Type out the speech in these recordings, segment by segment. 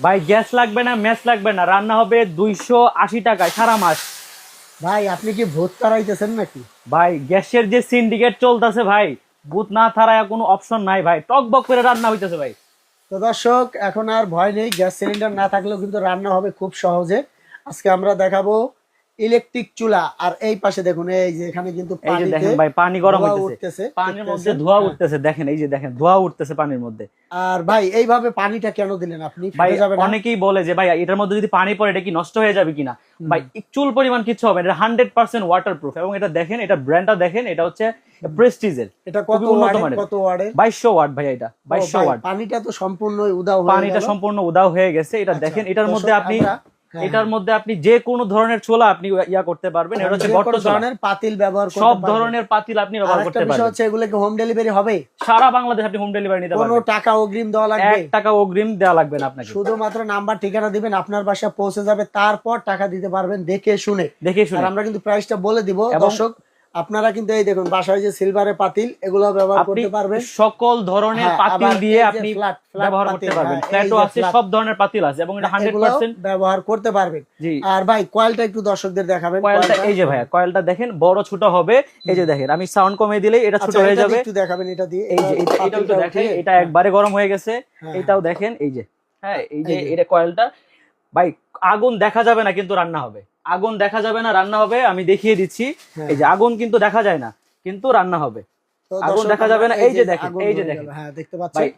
ভাই গ্যাস লাগবে না, ম্যাচ লাগবে না, রান্না হবে 280 টাকায় সারা মাস। ভাই আপনি কি ভূত তাড়াইতেছেন নাকি? ভাই গ্যাসের যে সিন্ডিকেট চলতেছে ভাই, বুথ না ছাড়ায় কোনো অপশন নাই ভাই, টক বক করে রান্না হইতেছে ভাই। তো দর্শক, এখন আর ভয় নেই, গ্যাস সিলিন্ডার না থাকলেও কিন্তু রান্না হবে খুব সহজে। আজকে আমরা দেখাবো ইলেকট্রিক চুলা। আর এই পাশে দেখুন, এই যে এখানে কিন্তু এই যে দেখেন ভাই, পানি গরম ধোঁয়া হইতেছে, উঠতেছে, পানির মধ্যে দেখতেছেন? ধোঁয়া হ্যাঁ। উঠতেছে, দেখেন এই যে দেখেন ধোঁয়া উঠতেছে পানির মধ্যে। আর ভাই এইভাবে পানিটা কেন দিলেন আপনি? ভাই ফেটে যাবে না? অনেকেই বলে যে ভাই এটার মধ্যে যদি পানি পড়ে এটা কি নষ্ট হয়ে যাবে কিনা। ভাই চুল পরিমাণ কিছু হবে না, এটা 100% ওয়াটারপ্রুফ। এবং এটা দেখেন, এটা ব্র্যান্ডটা দেখেন, এটা হচ্ছে প্রেস্টিজের। এটা কত ওয়াটের? কত ওয়াটের? 2200 ওয়াট ভাই, এটা 2200 ওয়াট। পানিটা তো সম্পূর্ণ উদাও হয়ে পানিটা গেল। সম্পূর্ণ উদাও হয়ে গেছে। এটা আচ্ছা, দেখেন, এটার মধ্যে দর্শক, আপনি হ্যাঁ, এটার মধ্যে আপনি যে কোনো ধরনের চুলা আপনি ইয়া করতে পারবেন। এটা হচ্ছে যে গর্ত কোনো চুলা, ধরনের পাতিল ব্যবহার করতে সব পারবেন। ধরনের পাতিল আপনি ব্যবহার আরেকটা করতে বিষয় পারবেন। হচ্ছে, এগুলো কি হোম ডেলিভারি হবে? সারা বাংলাদেশ আপনি হোম ডেলিভারি নিতে কোনো পারবেন। টাকা অগ্রিম দেওয়া লাগবে? 1 টাকা অগ্রিম দেওয়া লাগবে না আপনাকে। শুধুমাত্র নাম্বার ঠিকানা দিবেন, আপনার বাসায় পৌঁছে যাবে, তারপর টাকা দিতে পারবেন দেখে শুনে। দেখে শুনে। আর আমরা কিন্তু প্রাইসটা বলে দিব এবং দর্শক। আপনারা কিন্তু এই দেখুন, বাসায় যে সিলভারের পাতিল, এগুলো ব্যবহার আপনি করতে পারবেন। সকল ধরনের হ্যাঁ, পাতিল আবার দিয়ে এই যে আপনি ফ্ল্যাট ব্যবহার করতে পাতিল, পারবেন। হ্যাঁ, এই ফ্ল্যাটও যে আছে, ফ্ল্যাট, সব ধরনের পাতিল আছে, এবং এটা এগুলো 100%। ব্যবহার করতে পারবেন। জি। আর ভাই কয়েলটা একটু দর্শকদের দেখাবেন। কয়েলটা এই যে ভাইয়া, কয়েলটা দেখেন বড় ছোট হবে। এই যে দেখেন, আমি সাউন্ড কমিয়ে দিলেই এটা ছোট আচ্ছা, হয়ে এটা যাবে। একটু দেখাবেন, এটা দিয়ে এই যে এটাও একটু পাতিলটা দেখেন, উঠিয়ে, এটা একবারে গরম হয়ে গেছে। হ্যাঁ, এটাও দেখেন, এই যে হ্যাঁ, এই যে এই যে। এটা কয়েলটা। ভাই আগুন দেখা যাবে না কিন্তু রান্না হবে, আগুন দেখা যাবে না রান্না হবে। আমি দেখিয়ে দিচ্ছি, হ্যাঁ। এই যে আগুন কিন্তু দেখা যায় না কিন্তু রান্না হবে। তো আগুন দর্শক, দেখা যাবে না, আমরা এই যে দেখেন, আগুন এই যে ধরে দেখেন গেল, হ্যাঁ দেখতে ভাই, পাচ্ছেন।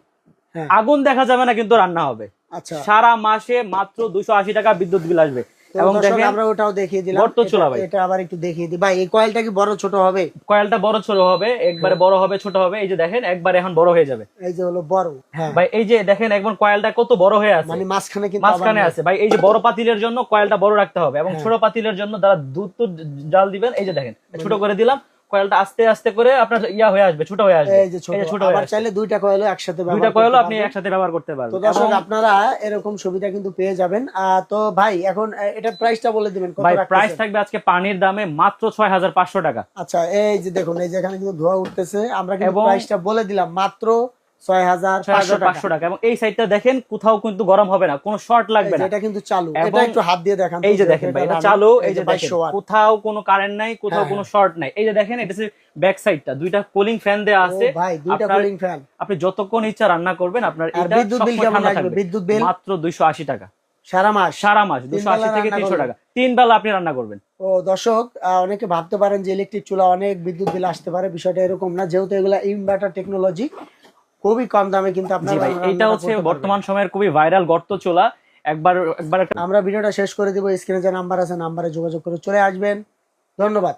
হ্যাঁ, আগুন দেখা যাবে না কিন্তু রান্না হবে। আচ্ছা। সারা মাসে মাত্র 280 টাকা বিদ্যুৎ বিল আসবে। তো এবং দর্শক, দেখেন আমরা ওটাও দেখিয়ে দিলাম। গর্ত চুলা ভাই। এটা আবার একটু দেখিয়ে দিই ভাই, এই কয়েলটা কি বড় ছোট হবে? কয়েলটা বড় ছোট হবে, একবারে বড় হবে ছোট হবে। এই যে দেখেন, একবারে এখন বড় হয়ে যাবে এই যে হলো বড়, হ্যাঁ ভাই। এই যে দেখেন একবার কয়েলটা কত বড় হয়ে আছে, মানে মাঝখানে কিন্তু মাঝখানে আবার আছে ভাই। এই যে বড় পাতিলের জন্য কয়েলটা বড় রাখতে হবে, এবং হ্যাঁ। ছোট পাতিলের জন্য যারা দুধ তো জাল দিবেন, এই যে দেখেন ছোট করে দিলাম। কয়েলটা আস্তে আস্তে করে আপনার ইয়া হয়ে আসবে, ছোট হয়ে আসবে। এই যে ছোট, ছোট আবার হয়ে আসবে। চাইলে দুইটা কয়েলও একসাথে দুইটা ব্যবহার কয়েলও করতে আপনি পারবেন। একসাথে ব্যবহার করতে তো পারবেন। দর্শক, এবং আপনারা এরকম সুবিধা কিন্তু পেয়ে যাবেন। তো ভাই এখন এটা প্রাইসটা বলে দিবেন, কত ভাই রাখতেছেন? প্রাইস থাকবে আজকে পানির দামে মাত্র 6500 টাকা। আচ্ছা, এই যে দেখুন, এই যে এখানে কিন্তু ধোঁয়া উঠতেছে, আমরা কিন্তু এবং প্রাইসটা বলে দিলাম মাত্র 6500 টাকা। 6500 টাকা। এবং এই সাইডটা দেখেন, কোথাও কিন্তু গরম হবে না, কোনো শর্ট লাগবে না। এটা কিন্তু চালু, এবং এটা একটু হাত দিয়ে দেখান। এই যে দেখেন ভাই, এটা চালু। এই যে দেখেন, 2200 ওয়াট। কোথাও কোনো কারেন্ট নাই, কোথাও হ্যাঁ, কোনো শর্ট নাই। এই যে দেখেন, এটা ব্যাক সাইডটা দুইটা কুলিং ফ্যান দেয়া আছে। ও ভাই, দুইটা আপনার- কুলিং ফ্যান। আপনি যতক্ষণ ইচ্ছা রান্না করবেন, আপনার আর এটা বিদ্যুৎ বিল সবসময় কেমন ঠান্ডা লাগবে? থাকবে। বিদ্যুৎ বিল মাত্র 280 টাকা সারা মাস? সারা মাস, তিন 280 বেলা থেকে রান্না 300 করবেন? টাকা 3 বেলা আপনি রান্না করবেন। ও দর্শক, অনেকে ভাবতে পারেন যে ইলেকট্রিক চুলা অনেক বিদ্যুৎ বিল আসতে পারে, বিষয়টা এরকম না। যেহেতু এগুলা ইনভার্টার টেকনোলজি, খুবই কম দামে কিন্তু জি আপনারা ভাই, রান্নাটা এটা হচ্ছে করতে পারবেন। বর্তমান সময়ের খুবই ভাইরাল গর্ত চুলা। একবার একবার আমরা ভিডিওটা শেষ করে দিব। স্ক্রিনে যে নাম্বার আছে, নাম্বারে যোগাযোগ করে চলে আসবেন। ধন্যবাদ।